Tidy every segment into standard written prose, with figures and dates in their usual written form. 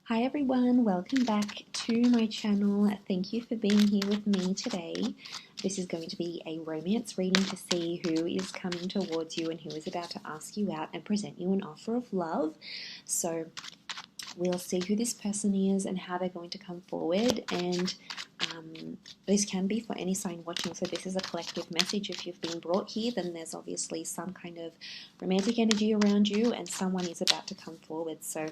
Hi everyone, welcome back to my channel. Thank you for being here with me today. This is going to be a romance reading to see who is coming towards you and who is about to ask you out and present you an offer of love. So we'll see who this person is and how they're going to come forward, and this can be for any sign watching, so this is a collective message. If you've been brought here, then there's obviously some kind of romantic energy around you and someone is about to come forward. So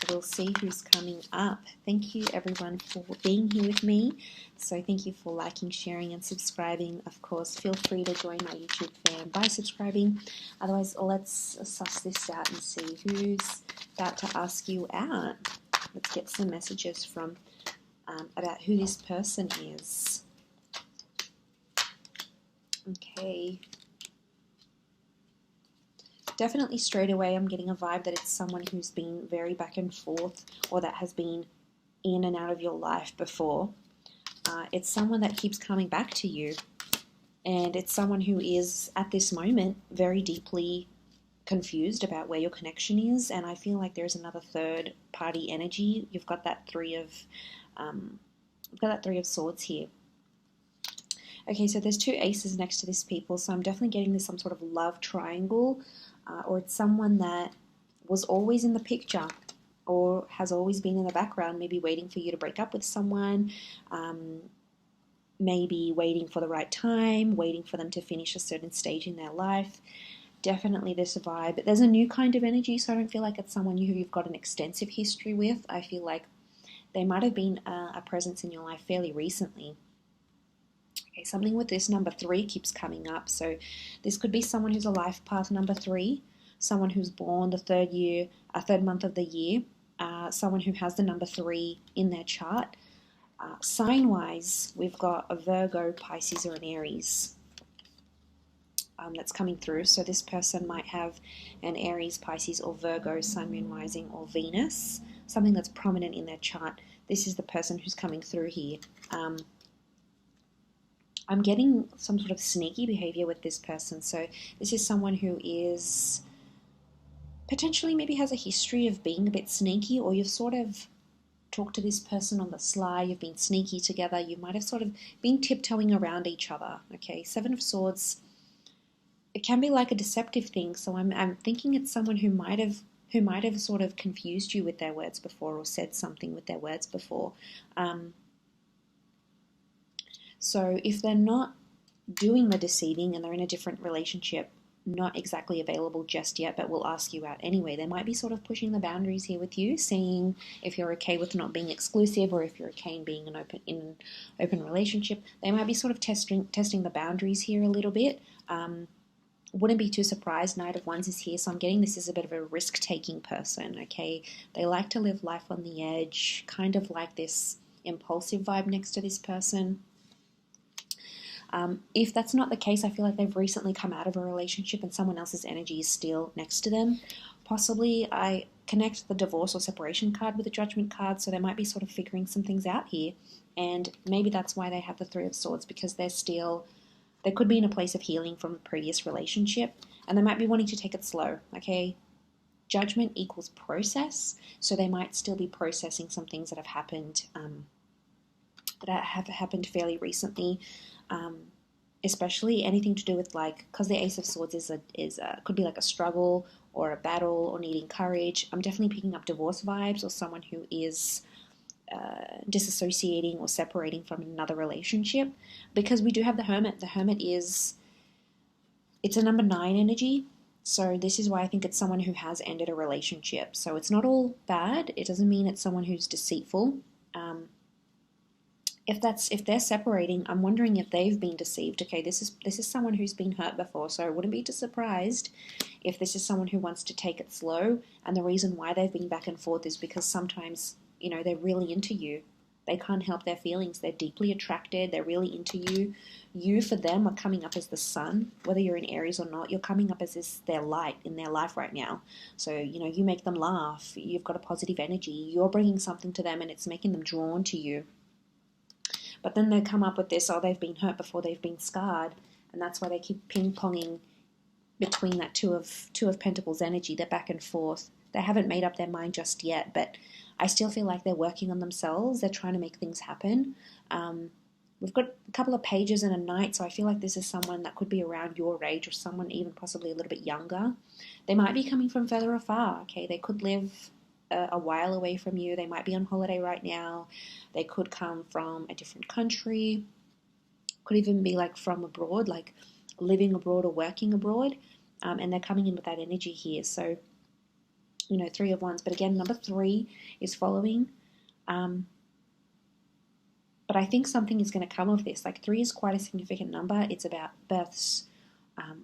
we'll see who's coming up. Thank you everyone for being here with me. So thank you for liking, sharing and subscribing. Of course, feel free to join my YouTube fam by subscribing. Otherwise, let's suss this out and see who's about to ask you out. Let's get some messages from about who this person is. Okay. Definitely straight away I'm getting a vibe that it's someone who's been very back and forth, or that has been in and out of your life before. It's someone that keeps coming back to you, and it's someone who is at this moment very deeply confused about where your connection is, and I feel like there's another third party energy. You've got that three of swords here. Okay, so there's two aces next to this people, so I'm definitely getting this some sort of love triangle, or it's someone that was always in the picture or has always been in the background, maybe waiting for you to break up with someone, maybe waiting for the right time, waiting for them to finish a certain stage in their life. Definitely this vibe. But there's a new kind of energy, so I don't feel like it's someone who you've got an extensive history with. I feel like they might have been a presence in your life fairly recently. Okay, something with this number 3 keeps coming up. So this could be someone who's a life path number 3, someone who's born the third month of the year, someone who has the number 3 in their chart. Sign-wise, we've got a Virgo, Pisces, or an Aries that's coming through. So this person might have an Aries, Pisces, or Virgo, Sun, Moon, Rising, or Venus, something that's prominent in their chart. This is the person who's coming through here. I'm getting some sort of sneaky behavior with this person. So this is someone who is potentially maybe has a history of being a bit sneaky, or you've sort of talked to this person on the sly, you've been sneaky together, you might have sort of been tiptoeing around each other. Okay, Seven of Swords, it can be like a deceptive thing, so I'm thinking it's someone who might have sort of confused you with their words before, or said something with their words before. So if they're not doing the deceiving and they're in a different relationship, not exactly available just yet, but will ask you out anyway, they might be sort of pushing the boundaries here with you, seeing if you're okay with not being exclusive, or if you're okay in being in an open relationship. They might be sort of testing the boundaries here a little bit. Wouldn't be too surprised. Knight of Wands is here, so I'm getting this as a bit of a risk-taking person, okay? They like to live life on the edge, kind of like this impulsive vibe next to this person. If that's not the case, I feel like they've recently come out of a relationship and someone else's energy is still next to them. Possibly I connect the divorce or separation card with the Judgment card, so they might be sort of figuring some things out here. And maybe that's why they have the Three of Swords, because they could be in a place of healing from a previous relationship, and they might be wanting to take it slow, okay? Judgment equals process, so they might still be processing some things that have happened fairly recently. Especially anything to do with, like, because the Ace of Swords could be like a struggle or a battle or needing courage. I'm definitely picking up divorce vibes, or someone who is disassociating or separating from another relationship, because we do have the Hermit. The Hermit it's a number 9 energy, so this is why I think it's someone who has ended a relationship. So it's not all bad. It doesn't mean it's someone who's deceitful. If they're separating, I'm wondering if they've been deceived. Okay, this is someone who's been hurt before, so I wouldn't be too surprised if this is someone who wants to take it slow, and the reason why they've been back and forth is because sometimes, they're really into you. They can't help their feelings. They're deeply attracted. They're really into you. You, for them, are coming up as the sun. Whether you're in Aries or not, you're coming up as their light in their life right now. So, you make them laugh. You've got a positive energy. You're bringing something to them, and it's making them drawn to you. But then they come up with this, they've been hurt before, they've been scarred, and that's why they keep ping-ponging between that two of Pentacles energy. They're back and forth. They haven't made up their mind just yet, but I still feel like they're working on themselves. They're trying to make things happen. We've got a couple of pages and a knight, so I feel like this is someone that could be around your age, or someone even possibly a little bit younger. They might be coming from further afar, okay? They could live a while away from you. They might be on holiday right now. They could come from a different country. Could even be like from abroad, like living abroad or working abroad. And they're coming in with that energy here. So, you know, 3 of Wands. But again, number 3 is following. But I think something is going to come of this. Like 3 is quite a significant number. It's about births,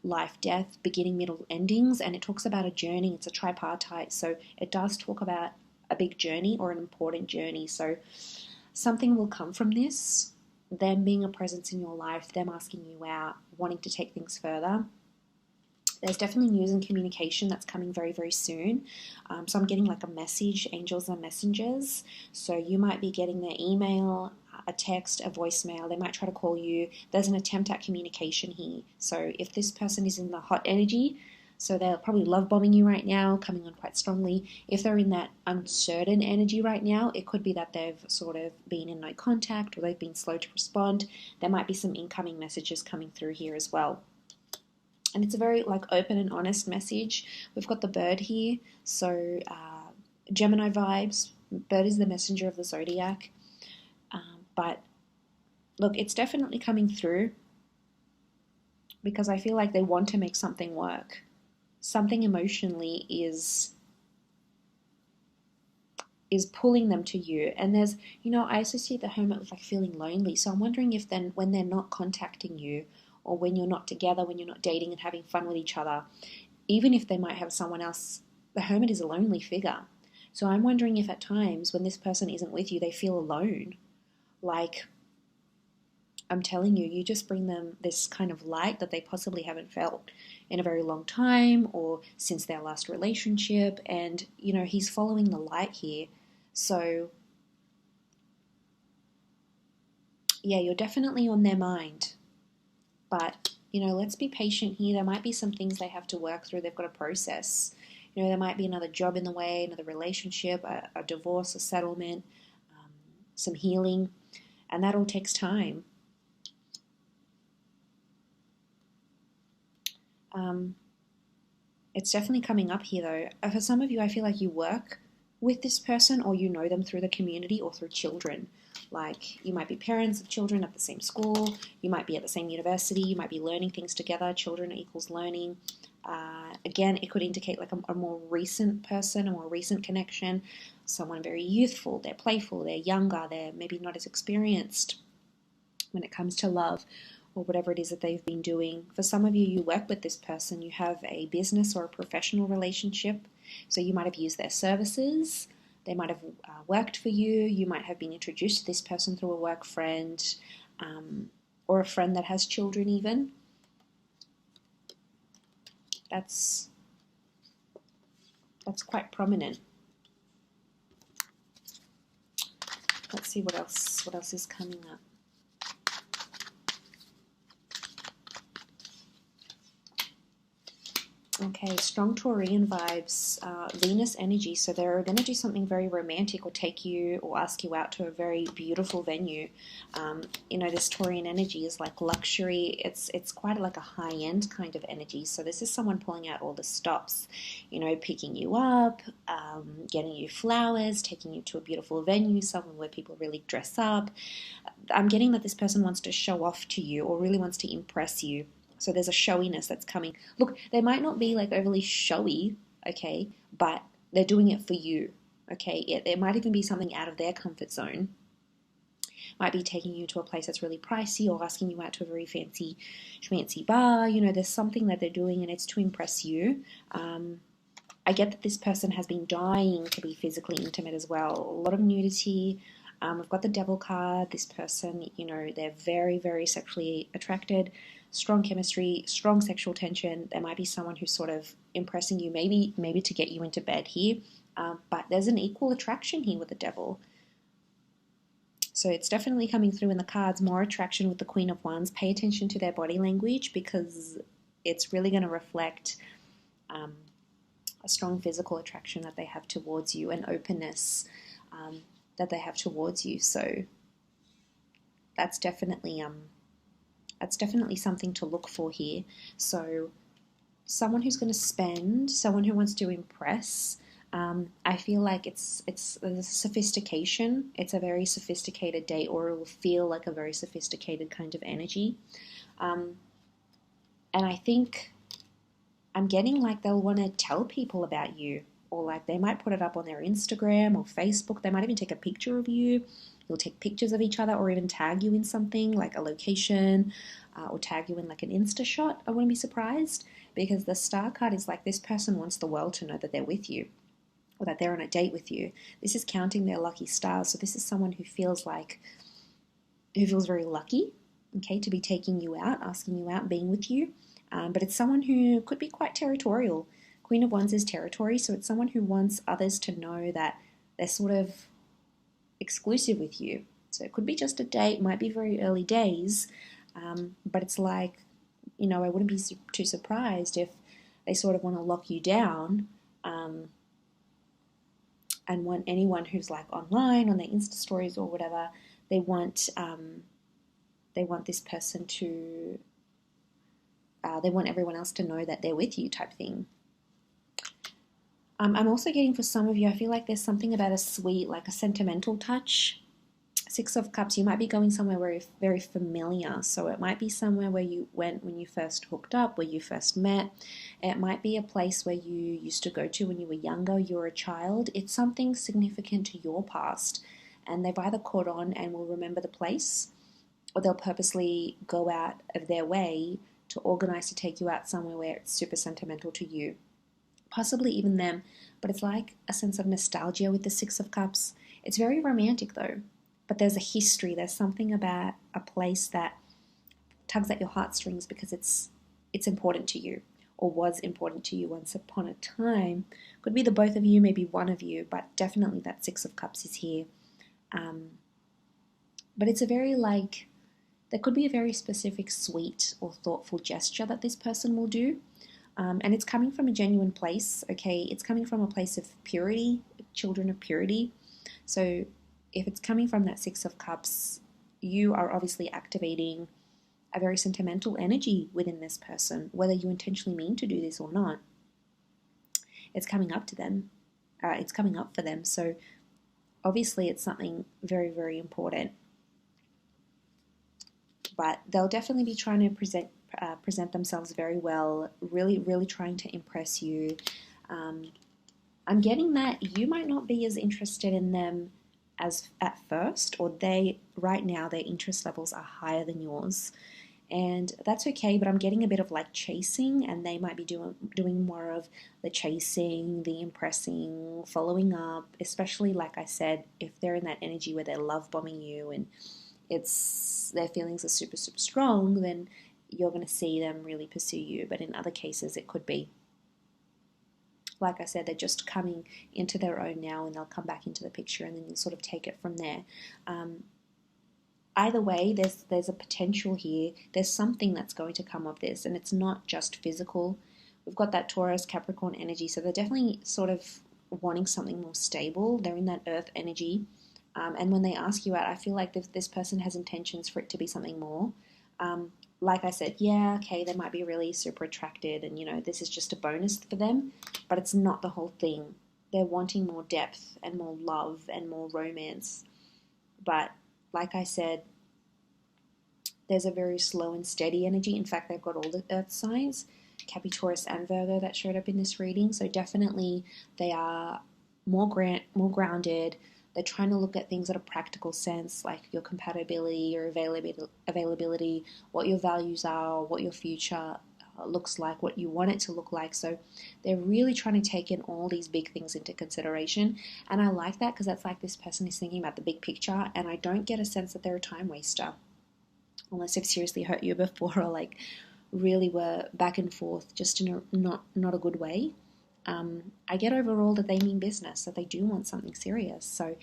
life, death, beginning, middle, endings. And it talks about a journey. It's a tripartite. So it does talk about a big journey or an important journey. So something will come from this. Them being a presence in your life, them asking you out, wanting to take things further. There's definitely news and communication that's coming very, very soon. So I'm getting like a message, angels are messengers. So you might be getting their email, a text, a voicemail. They might try to call you. There's an attempt at communication here. So if this person is in the hot energy, so they're probably love bombing you right now, coming on quite strongly. If they're in that uncertain energy right now, it could be that they've sort of been in no contact, or they've been slow to respond. There might be some incoming messages coming through here as well. And it's a very like open and honest message. We've got the bird here, so Gemini vibes. Bird is the messenger of the zodiac. But look, it's definitely coming through, because I feel like they want to make something work. Something emotionally is pulling them to you. And there's, you know, I associate the Hermit with like feeling lonely. So I'm wondering if then when they're not contacting you, or when you're not together, when you're not dating and having fun with each other, even if they might have someone else, the Hermit is a lonely figure. So I'm wondering if at times when this person isn't with you, they feel alone. Like, I'm telling you, you just bring them this kind of light that they possibly haven't felt in a very long time, or since their last relationship. And, you know, he's following the light here. So, yeah, you're definitely on their mind. But, you know, let's be patient here. There might be some things they have to work through. They've got to process. You know, there might be another job in the way, another relationship, a divorce, a settlement, some healing. And that all takes time. It's definitely coming up here, though. For some of you, I feel like you work with this person, or you know them through the community or through children. Like, you might be parents of children at the same school, you might be at the same university, you might be learning things together. Children equals learning. Again, it could indicate like a more recent person, a more recent connection, someone very youthful, they're playful, they're younger, they're maybe not as experienced when it comes to love, or whatever it is that they've been doing. For some of you, you work with this person, you have a business or a professional relationship, so you might have used their services, they might have worked for you, you might have been introduced to this person through a work friend, or a friend that has children even. That's quite prominent. Let's see what else is coming up. Okay, strong Taurian vibes, Venus energy. So they're going to do something very romantic, or take you or ask you out to a very beautiful venue. You know, this Taurian energy is like luxury. It's quite like a high-end kind of energy. So this is someone pulling out all the stops, you know, picking you up, getting you flowers, taking you to a beautiful venue, somewhere where people really dress up. I'm getting that this person wants to show off to you, or really wants to impress you. So there's a showiness that's coming. Look, they might not be like overly showy, okay, but they're doing it for you, okay? It might even be something out of their comfort zone. Might be taking you to a place that's really pricey, or asking you out to a very fancy bar. You know, there's something that they're doing, and it's to impress you. I get that this person has been dying to be physically intimate as well. A lot of nudity. We've got the Devil card. This person, you know, they're very, very sexually attracted. Strong chemistry, strong sexual tension. There might be someone who's sort of impressing you, maybe to get you into bed here. But there's an equal attraction here with the Devil. So it's definitely coming through in the cards. More attraction with the Queen of Wands. Pay attention to their body language, because it's really going to reflect a strong physical attraction that they have towards you, an openness that they have towards you. So that's definitely something to look for here. So someone who's going to spend, someone who wants to impress. I feel like it's a sophistication. It's a very sophisticated date, or it will feel like a very sophisticated kind of energy. And I think I'm getting like they'll want to tell people about you, or like they might put it up on their Instagram or Facebook. They might even take a picture of you. You'll take pictures of each other, or even tag you in something like a location, or tag you in like an Insta shot. I wouldn't be surprised, because the star card is like this person wants the world to know that they're with you, or that they're on a date with you. This is counting their lucky stars. So this is someone who feels very lucky, okay, to be taking you out, asking you out, being with you. But it's someone who could be quite territorial. Queen of Wands is territory, so it's someone who wants others to know that they're sort of exclusive with you. So it could be just a date, might be very early days, but it's like, I wouldn't be too surprised if they sort of want to lock you down, and want anyone who's like online on their Insta stories or whatever, they want this person to, they want everyone else to know that they're with you type thing. I'm also getting, for some of you, I feel like there's something about a sweet, like a sentimental touch. Six of Cups, you might be going somewhere very, very familiar. So it might be somewhere where you went when you first hooked up, where you first met. It might be a place where you used to go to when you were younger, you were a child. It's something significant to your past. And they've either caught on and will remember the place, or they'll purposely go out of their way to organize to take you out somewhere where it's super sentimental to you. Possibly even them, but it's like a sense of nostalgia with the Six of Cups. It's very romantic though, but there's a history. There's something about a place that tugs at your heartstrings because it's important to you, or was important to you once upon a time. Could be the both of you, maybe one of you, but definitely that Six of Cups is here. But it's a very there could be a very specific, sweet or thoughtful gesture that this person will do. And it's coming from a genuine place, okay? It's coming from a place of purity, children of purity. So if it's coming from that Six of Cups, you are obviously activating a very sentimental energy within this person, whether you intentionally mean to do this or not. It's coming up to them. It's coming up for them. So obviously it's something very, very important. But they'll definitely be trying to present themselves very well, really, really trying to impress you. I'm getting that you might not be as interested in them as at first, or right now their interest levels are higher than yours. And that's okay, but I'm getting a bit of like chasing, and they might be doing more of the chasing, the impressing, following up, especially like I said, if they're in that energy where they're love bombing you and their feelings are super, super strong, then you're going to see them really pursue you. But in other cases, it could be, like I said, they're just coming into their own now, and they'll come back into the picture, and then you'll sort of take it from there. Either way, there's a potential here. There's something that's going to come of this, and it's not just physical. We've got that Taurus, Capricorn energy, so they're definitely sort of wanting something more stable. They're in that earth energy. And when they ask you out, I feel like this person has intentions for it to be something more. Like I said, yeah, okay, they might be really super attracted, and this is just a bonus for them, but it's not the whole thing. They're wanting more depth and more love and more romance. But like I said, there's a very slow and steady energy. In fact, they've got all the earth signs, Capi, Taurus, and Virgo, that showed up in this reading. So definitely they are more grounded. They're trying to look at things at a practical sense, like your compatibility, your availability, what your values are, what your future looks like, what you want it to look like. So they're really trying to take in all these big things into consideration. And I like that, because that's like this person is thinking about the big picture, and I don't get a sense that they're a time waster, unless they've seriously hurt you before, or like really were back and forth just in a not a good way. I get overall that they mean business, that they do want something serious. So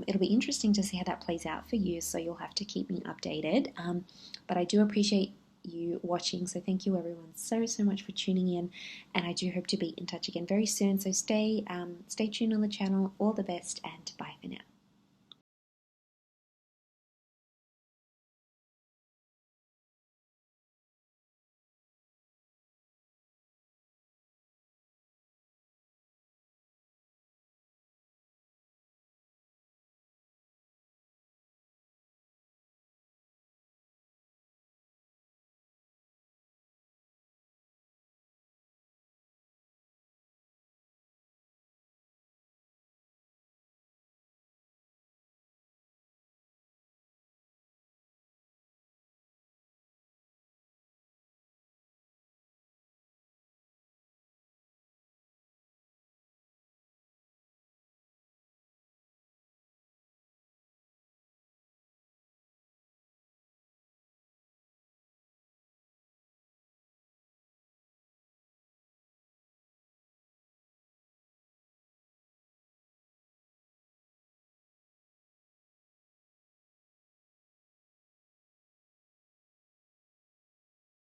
it'll be interesting to see how that plays out for you. So you'll have to keep me updated. But I do appreciate you watching. So thank you everyone so much for tuning in, and I do hope to be in touch again very soon. So stay tuned on the channel. All the best, and bye for now.